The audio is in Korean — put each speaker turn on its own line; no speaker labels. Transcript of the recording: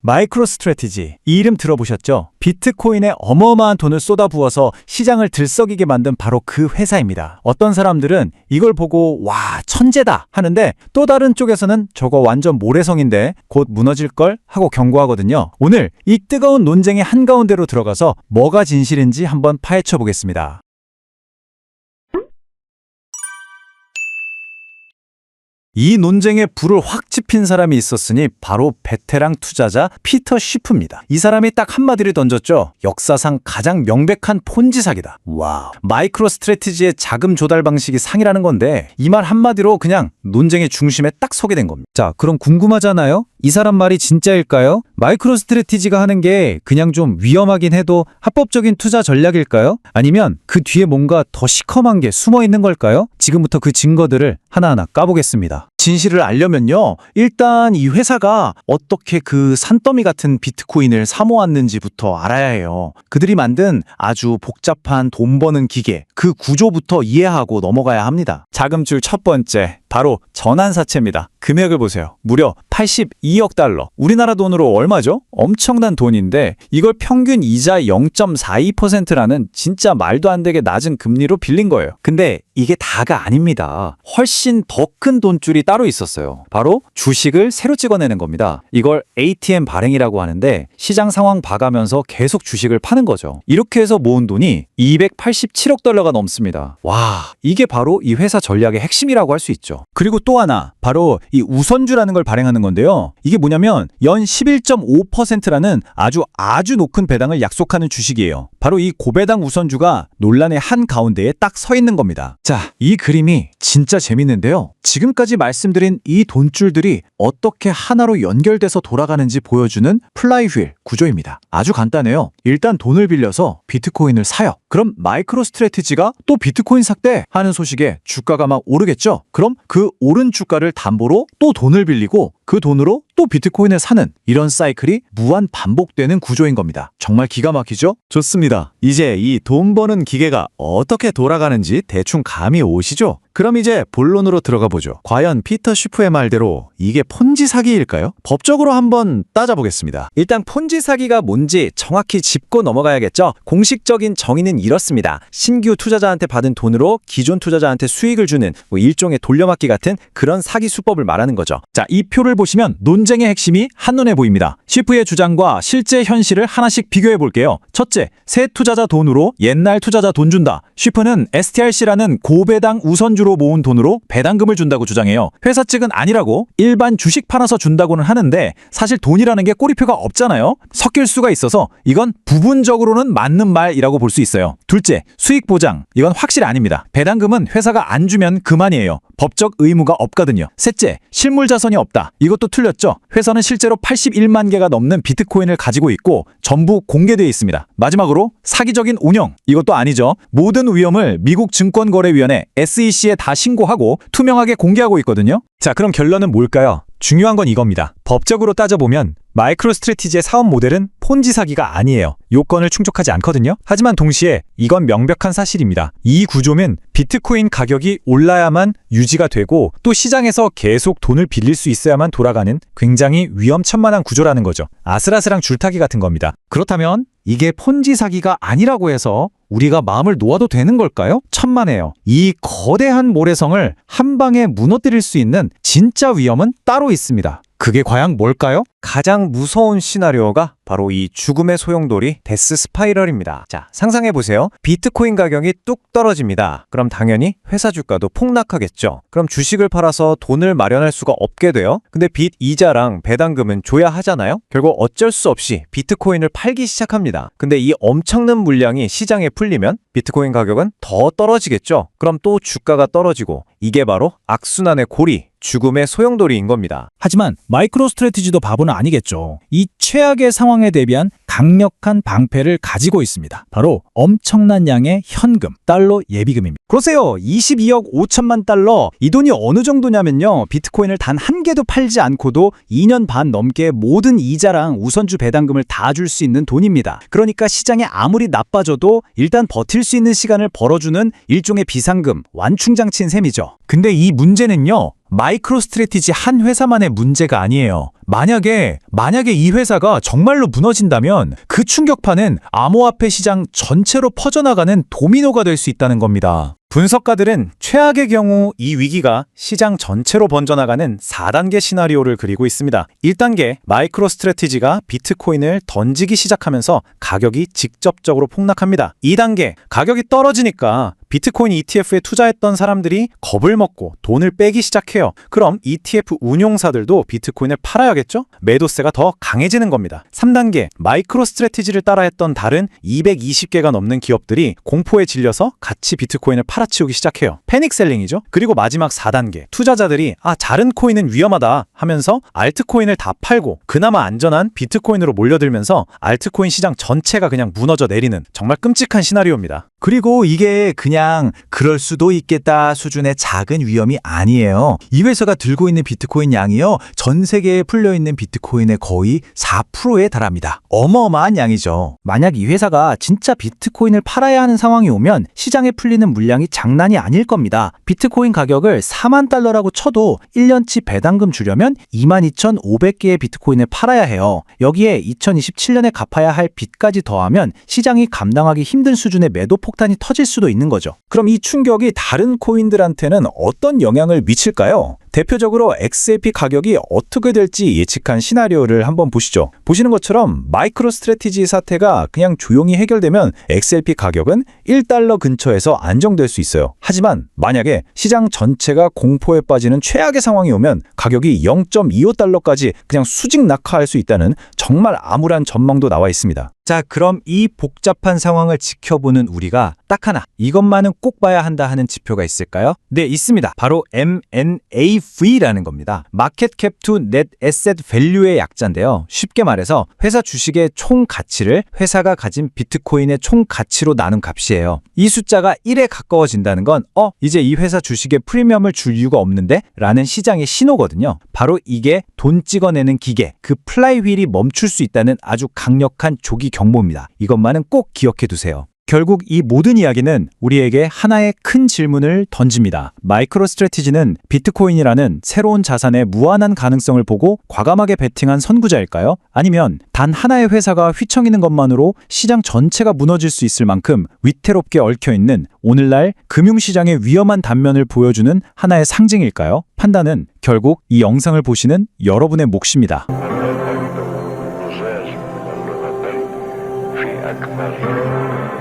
마이크로 스트래티지, 이 이름 들어보셨죠? 비트코인에 어마어마한 돈을 쏟아부어서 시장을 들썩이게 만든 바로 그 회사입니다. 어떤 사람들은 이걸 보고 와, 천재다 하는데 또 다른 쪽에서는 저거 완전 모래성인데 곧 무너질걸 하고 경고하거든요. 오늘 이 뜨거운 논쟁의 한가운데로 들어가서 뭐가 진실인지 한번 파헤쳐 보겠습니다. 이 논쟁에 불을 확 지핀 사람이 있었으니 바로 베테랑 투자자 피터 쉬프입니다. 이 사람이 딱 한마디를 던졌죠. 역사상 가장 명백한 폰지 사기다. 와우. 마이크로 스트래티지의 자금 조달 방식이 상이라는 건데 이 말 한마디로 그냥 논쟁의 중심에 딱 서게 된 겁니다. 자, 그럼 궁금하잖아요? 이 사람 말이 진짜일까요? 마이크로 스트래티지가 하는 게 그냥 좀 위험하긴 해도 합법적인 투자 전략일까요? 아니면 그 뒤에 뭔가 더 시커먼 게 숨어 있는 걸까요? 지금부터 그 증거들을 하나하나 까보겠습니다. 진실을 알려면요, 일단 이 회사가 어떻게 그 산더미 같은 비트코인을 사모았는지부터 알아야 해요. 그들이 만든 아주 복잡한 돈 버는 기계, 그 구조부터 이해하고 넘어가야 합니다. 자금줄 첫 번째, 바로 전환사채입니다. 금액을 보세요. 무려 82억 달러. 우리나라 돈으로 얼마죠? 엄청난 돈인데 이걸 평균 이자 0.42%라는 진짜 말도 안 되게 낮은 금리로 빌린 거예요. 근데 이게 다가 아닙니다. 훨씬 더 큰 돈줄이 따로 있었어요. 바로 주식을 새로 찍어내는 겁니다. 이걸 ATM 발행이라고 하는데 시장 상황 봐가면서 계속 주식을 파는 거죠. 이렇게 해서 모은 돈이 287억 달러가 넘습니다. 와, 이게 바로 이 회사 전략의 핵심이라고 할 수 있죠. 그리고 또 하나, 바로 이 우선주라는 걸 발행하는 건데요. 이게 뭐냐면 연 11.5%라는 아주 높은 배당을 약속하는 주식이에요. 바로 이 고배당 우선주가 논란의 한가운데에 딱 서 있는 겁니다. 자, 이 그림이 진짜 재밌는데요. 지금까지 말씀드린 이 돈줄들이 어떻게 하나로 연결돼서 돌아가는지 보여주는 플라이휠 구조입니다. 아주 간단해요. 일단 돈을 빌려서 비트코인을 사요. 그럼 마이크로 스트래티지가 또 비트코인 삭대 하는 소식에 주가가 막 오르겠죠? 그럼 그 오른 주가를 담보로 또 돈을 빌리고 그 돈으로 또 비트코인을 사는, 이런 사이클이 무한 반복되는 구조인 겁니다. 정말 기가 막히죠? 좋습니다. 이제 이 돈 버는 기계가 어떻게 돌아가는지 대충 감이 오시죠? 그럼 이제 본론으로 들어가 보죠. 과연 피터 쉬프의 말대로 이게 폰지 사기일까요? 법적으로 한번 따져보겠습니다. 일단 폰지 사기가 뭔지 정확히 짚고 넘어가야겠죠? 공식적인 정의는 이렇습니다. 신규 투자자한테 받은 돈으로 기존 투자자한테 수익을 주는 일종의 돌려막기 같은 그런 사기 수법을 말하는 거죠. 자, 이 표를 보시면 논쟁의 핵심이 한눈에 보입니다. 쉬프의 주장과 실제 현실을 하나씩 비교해 볼게요. 첫째, 새 투자자 돈으로 옛날 투자자 돈 준다. 쉬프는 STRC라는 고배당 우선주로 모은 돈으로 배당금을 준다고 주장해요. 회사 측은 아니라고 일반 주식 팔아서 준다고는 하는데 사실 돈이라는 게 꼬리표가 없잖아요. 섞일 수가 있어서 이건 부분적으로는 맞는 말이라고 볼 수 있어요. 둘째, 수익 보장. 이건 확실히 아닙니다. 배당금은 회사가 안 주면 그만이에요. 법적 의무가 없거든요. 셋째, 실물 자산이 없다. 이것도 틀렸죠. 회사는 실제로 81만 개가 넘는 비트코인을 가지고 있고 전부 공개되어 있습니다. 마지막으로 사기적인 운영. 이것도 아니죠. 모든 위험을 미국 증권거래위원회 SEC에 다 신고하고 투명하게 공개하고 있거든요. 자, 그럼 결론은 뭘까요? 중요한 건 이겁니다. 법적으로 따져보면 마이크로 스트래티지의 사업 모델은 폰지 사기가 아니에요. 요건을 충족하지 않거든요. 하지만 동시에 이건 명백한 사실입니다. 이 구조는 비트코인 가격이 올라야만 유지가 되고 또 시장에서 계속 돈을 빌릴 수 있어야만 돌아가는 굉장히 위험천만한 구조라는 거죠. 아슬아슬한 줄타기 같은 겁니다. 그렇다면 이게 폰지 사기가 아니라고 해서 우리가 마음을 놓아도 되는 걸까요? 천만에요. 이 거대한 모래성을 한 방에 무너뜨릴 수 있는 진짜 위험은 따로 있습니다. 그게 과연 뭘까요? 가장 무서운 시나리오가 바로 이 죽음의 소용돌이 데스 스파이럴입니다. 자, 상상해보세요. 비트코인 가격이 뚝 떨어집니다. 그럼 당연히 회사 주가도 폭락하겠죠. 그럼 주식을 팔아서 돈을 마련할 수가 없게 돼요. 근데 빚 이자랑 배당금은 줘야 하잖아요. 결국 어쩔 수 없이 비트코인을 팔기 시작합니다. 근데 이 엄청난 물량이 시장에 풀리면 비트코인 가격은 더 떨어지겠죠. 그럼 또 주가가 떨어지고 이게 바로 악순환의 고리, 죽음의 소용돌이인 겁니다. 하지만 마이크로 스트래티지도 바보는 아니겠죠. 이 최악의 상황에 대비한 강력한 방패를 가지고 있습니다. 바로 엄청난 양의 현금, 달러 예비금입니다. 그러세요. 22억 5천만 달러. 이 돈이 어느 정도냐면요. 비트코인을 단 한 개도 팔지 않고도 2년 반 넘게 모든 이자랑 우선주 배당금을 다 줄 수 있는 돈입니다. 그러니까 시장이 아무리 나빠져도 일단 버틸 수 있는 시간을 벌어주는 일종의 비상금, 완충장치인 셈이죠. 근데 이 문제는요. 마이크로스트래티지 한 회사만의 문제가 아니에요. 만약에 이 회사가 정말로 무너진다면 그 충격파는 암호화폐 시장 전체로 퍼져나가는 도미노가 될 수 있다는 겁니다. 분석가들은 최악의 경우 이 위기가 시장 전체로 번져나가는 4단계 시나리오를 그리고 있습니다. 1단계, 마이크로스트래티지가 비트코인을 던지기 시작하면서 가격이 직접적으로 폭락합니다. 2단계, 가격이 떨어지니까 비트코인 ETF에 투자했던 사람들이 겁을 먹고 돈을 빼기 시작해요. 그럼 ETF 운용사들도 비트코인을 팔아야겠죠? 매도세가 더 강해지는 겁니다. 3단계, 마이크로스트래티지를 따라했던 다른 220개가 넘는 기업들이 공포에 질려서 같이 비트코인을 팔아치우기 시작해요. 패닉셀링이죠. 그리고 마지막 4단계, 투자자들이 다른 코인은 위험하다 하면서 알트코인을 다 팔고 그나마 안전한 비트코인으로 몰려들면서 알트코인 시장 전체가 그냥 무너져 내리는 정말 끔찍한 시나리오입니다. 그리고 이게 그냥 그럴 수도 있겠다 수준의 작은 위험이 아니에요. 이 회사가 들고 있는 비트코인 양이요, 전 세계에 풀려있는 비트코인의 거의 4%에 달합니다. 어마어마한 양이죠. 만약 이 회사가 진짜 비트코인을 팔아야 하는 상황이 오면 시장에 풀리는 물량이 장난이 아닐 겁니다. 비트코인 가격을 4만 달러라고 쳐도 1년치 배당금 주려면 22,500개의 비트코인을 팔아야 해요. 여기에 2027년에 갚아야 할 빚까지 더하면 시장이 감당하기 힘든 수준의 매도 폭탄이 터질 수도 있는 거죠. 그럼 이 충격이 다른 코인들한테는 어떤 영향을 미칠까요? 대표적으로 XRP 가격이 어떻게 될지 예측한 시나리오를 한번 보시죠. 보시는 것처럼 마이크로스트래티지 사태가 그냥 조용히 해결되면 XRP 가격은 1달러 근처에서 안정될 수 있어요. 하지만 만약에 시장 전체가 공포에 빠지는 최악의 상황이 오면 가격이 0.25달러까지 그냥 수직 낙하할 수 있다는 정말 암울한 전망도 나와 있습니다. 자, 그럼 이 복잡한 상황을 지켜보는 우리가 딱 하나, 이것만은 꼭 봐야 한다 하는 지표가 있을까요? 네, 있습니다. 바로 MNAV라는 겁니다. Market Cap to Net Asset Value의 약자인데요. 쉽게 말해서 회사 주식의 총 가치를 회사가 가진 비트코인의 총 가치로 나눈 값이에요. 이 숫자가 1에 가까워진다는 건 이제 이 회사 주식에 프리미엄을 줄 이유가 없는데? 라는 시장의 신호거든요. 바로 이게 돈 찍어내는 기계, 그 플라이휠이 멈출 수 있다는 아주 강력한 조기 경보입니다. 이것만은 꼭 기억해 두세요. 결국 이 모든 이야기는 우리에게 하나의 큰 질문을 던집니다. 마이크로스트래티지는 비트코인이라는 새로운 자산의 무한한 가능성을 보고 과감하게 베팅한 선구자일까요? 아니면 단 하나의 회사가 휘청이는 것만으로 시장 전체가 무너질 수 있을 만큼 위태롭게 얽혀있는 오늘날 금융시장의 위험한 단면을 보여주는 하나의 상징일까요? 판단은 결국 이 영상을 보시는 여러분의 몫입니다.
في أكبر